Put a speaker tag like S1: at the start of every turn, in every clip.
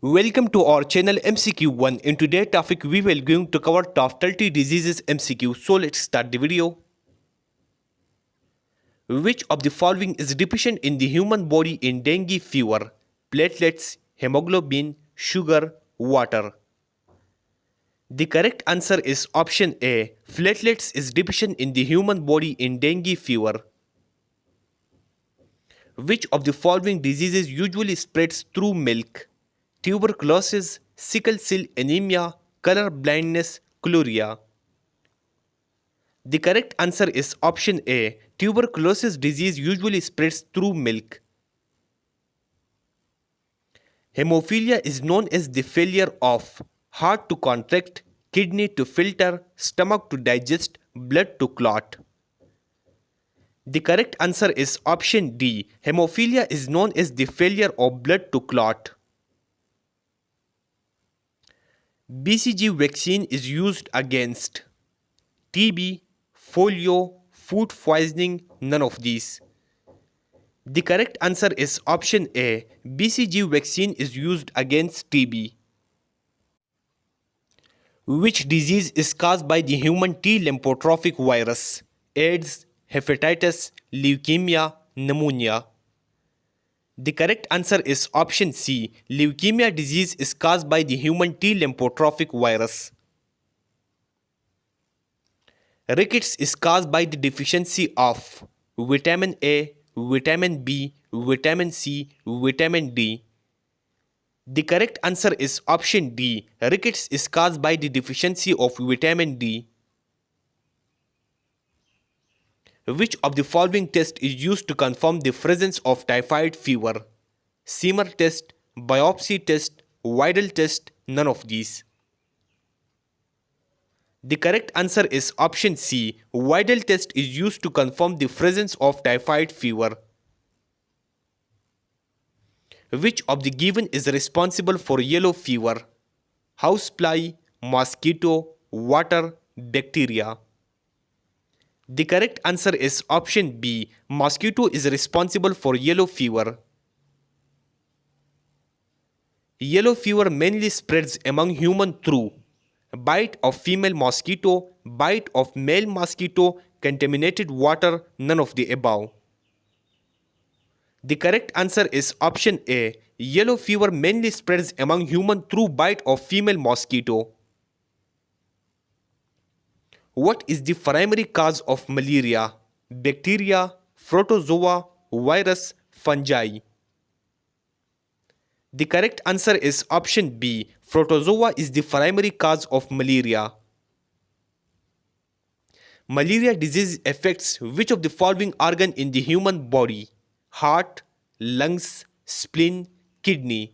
S1: Welcome to our channel MCQ1. In today's topic, we will going to cover top 30 diseases MCQ. So let's start the video. Which of the following is deficient in the human body in dengue fever? Platelets, hemoglobin, sugar, water. The correct answer is option A. Platelets is deficient in the human body in dengue fever. Which of the following diseases usually spreads through milk? Tuberculosis, sickle cell anemia, color blindness, chlorea. The correct answer is option A. Tuberculosis disease usually spreads through milk. Hemophilia is known as the failure of heart to contract, kidney to filter, stomach to digest, blood to clot. The correct answer is option D. Hemophilia is known as the failure of blood to clot. BCG vaccine is used against TB, polio, food poisoning, none of these. The correct answer is option A. BCG vaccine is used against TB. Which disease is caused by the human T lymphotropic virus? AIDS, hepatitis, leukemia, pneumonia. The correct answer is option C. Leukemia disease is caused by the human T lymphotropic virus. Rickets is caused by the deficiency of vitamin A, vitamin B, vitamin C, vitamin D. The correct answer is option D. Rickets is caused by the deficiency of vitamin D. Which of the following test is used to confirm the presence of typhoid fever? Semer test, biopsy test, viral test, none of these. The correct answer is option C. Viral test is used to confirm the presence of typhoid fever. Which of the given is responsible for yellow fever? Housefly, mosquito, water, bacteria. The correct answer is option B. Mosquito is responsible for yellow fever. Yellow fever mainly spreads among humans through bite of female mosquito, bite of male mosquito, contaminated water, none of the above. The correct answer is option A. Yellow fever mainly spreads among humans through bite of female mosquito. What is the primary cause of malaria? Bacteria, protozoa, virus, fungi. The correct answer is option B. Protozoa is the primary cause of malaria. Malaria disease affects which of the following organ in the human body? Heart, lungs, spleen, kidney.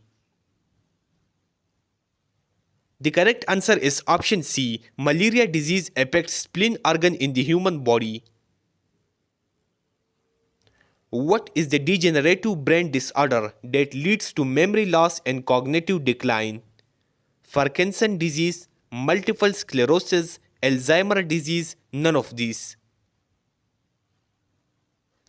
S1: The correct answer is option C. Malaria disease affects spleen organ in the human body. What is the degenerative brain disorder that leads to memory loss and cognitive decline? Parkinson's disease, multiple sclerosis, Alzheimer's disease, none of these.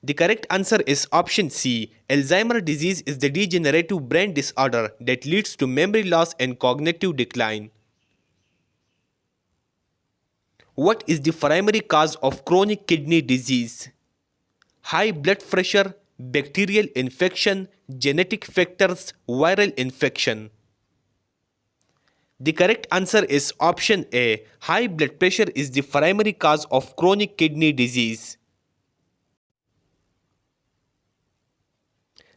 S1: The correct answer is option C. Alzheimer's disease is the degenerative brain disorder that leads to memory loss and cognitive decline. What is the primary cause of chronic kidney disease? High blood pressure, bacterial infection, genetic factors, viral infection. The correct answer is option A. High blood pressure is the primary cause of chronic kidney disease.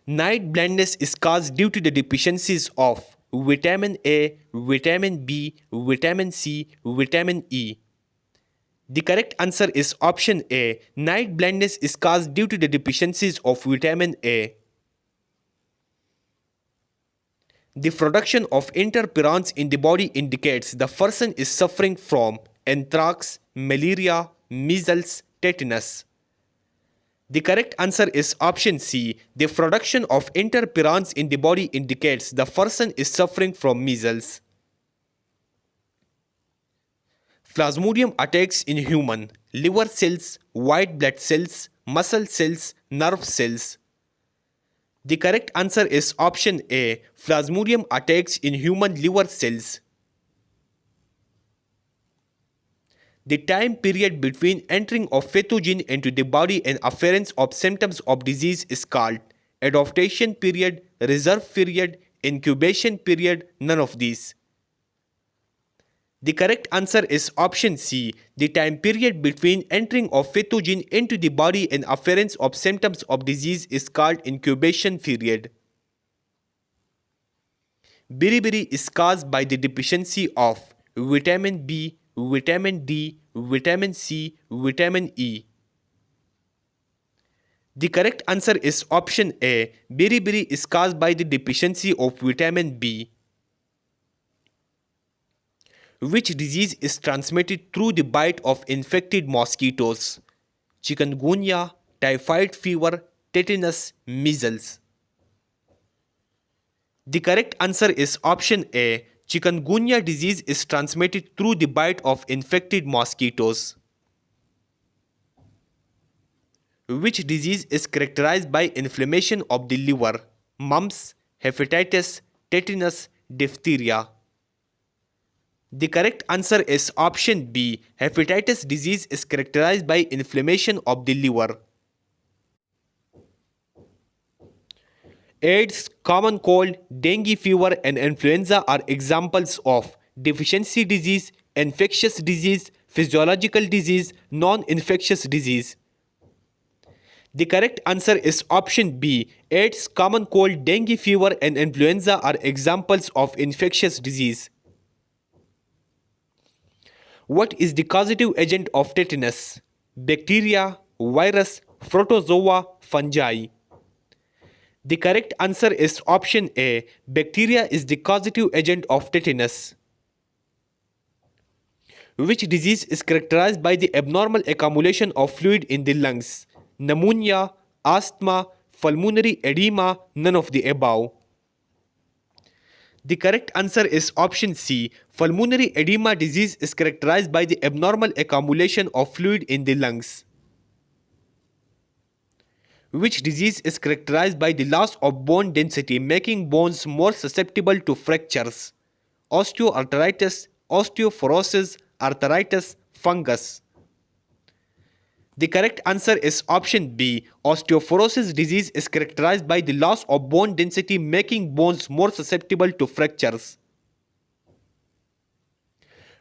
S1: Night blindness is caused due to the deficiencies of vitamin A, vitamin B, vitamin C, vitamin E. The correct answer is option A. Night blindness is caused due to the deficiencies of vitamin A. The production of interferons in the body indicates the person is suffering from anthrax, malaria, measles, tetanus. The correct answer is option C. The production of interferons in the body indicates the person is suffering from measles. Plasmodium attacks in human liver cells, white blood cells, muscle cells, nerve cells. The correct answer is option A. Plasmodium attacks in human liver cells. The time period between entering of pathogen into the body and appearance of symptoms of disease is called adaptation period, reserve period, incubation period, none of these. The correct answer is option C. The time period between entering of pathogen into the body and appearance of symptoms of disease is called incubation period. Beriberi is caused by the deficiency of vitamin B, vitamin D, vitamin C, vitamin E. The correct answer is option A. Beriberi is caused by the deficiency of vitamin B. Which disease is transmitted through the bite of infected mosquitoes? Chikungunya, typhoid fever, tetanus, measles. The correct answer is option A. Chikungunya disease is transmitted through the bite of infected mosquitoes. Which disease is characterized by inflammation of the liver? Mumps, hepatitis, tetanus, diphtheria. The correct answer is option B. Hepatitis disease is characterized by inflammation of the liver. AIDS, common cold, dengue fever and influenza are examples of deficiency disease, infectious disease, physiological disease, non-infectious disease. The correct answer is option B. AIDS, common cold, dengue fever and influenza are examples of infectious disease. What is the causative agent of tetanus? Bacteria, virus, protozoa, fungi. The correct answer is option A. Bacteria is the causative agent of tetanus. Which disease is characterized by the abnormal accumulation of fluid in the lungs? Pneumonia, asthma, pulmonary edema, none of the above. The correct answer is option C. Pulmonary edema disease is characterized by the abnormal accumulation of fluid in the lungs. Which disease is characterized by the loss of bone density, making bones more susceptible to fractures? Osteoarthritis, osteoporosis, arthritis, fungus. The correct answer is option B. Osteoporosis disease is characterized by the loss of bone density, making bones more susceptible to fractures.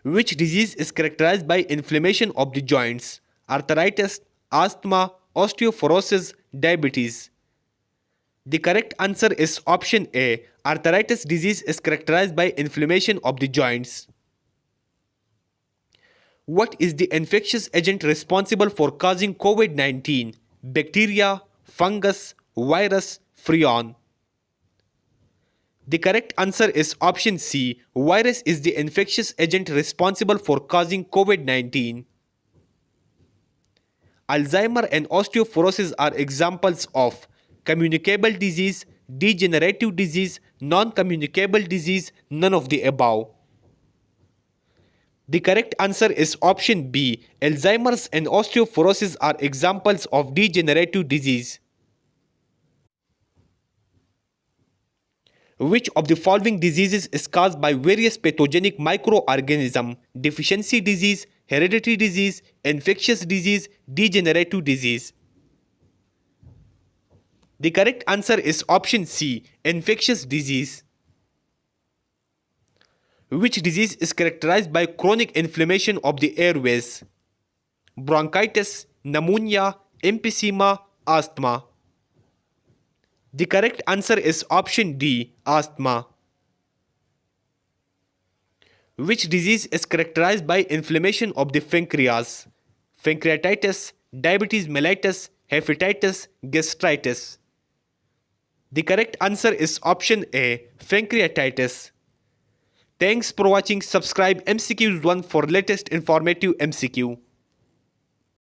S1: Which disease is characterized by inflammation of the joints? Arthritis, asthma, osteoporosis, diabetes. The correct answer is option A. Arthritis disease is characterized by inflammation of the joints. What is the infectious agent responsible for causing COVID-19? Bacteria, fungus, virus, prion. The correct answer is option C. Virus is the infectious agent responsible for causing COVID-19. Alzheimer and osteoporosis are examples of communicable disease, degenerative disease, non-communicable disease, none of the above. The correct answer is option B. Alzheimer's and osteoporosis are examples of degenerative disease. Which of the following diseases is caused by various pathogenic microorganisms? Deficiency disease, hereditary disease, infectious disease, degenerative disease. The correct answer is option C. Infectious disease. Which disease is characterized by chronic inflammation of the airways? Bronchitis, pneumonia, emphysema, asthma. The correct answer is option D. Asthma. Which disease is characterized by inflammation of the pancreas? Pancreatitis, diabetes mellitus, hepatitis, gastritis. The correct answer is option A. Pancreatitis. Thanks for watching. Subscribe MCQs 1 for latest informative MCQ.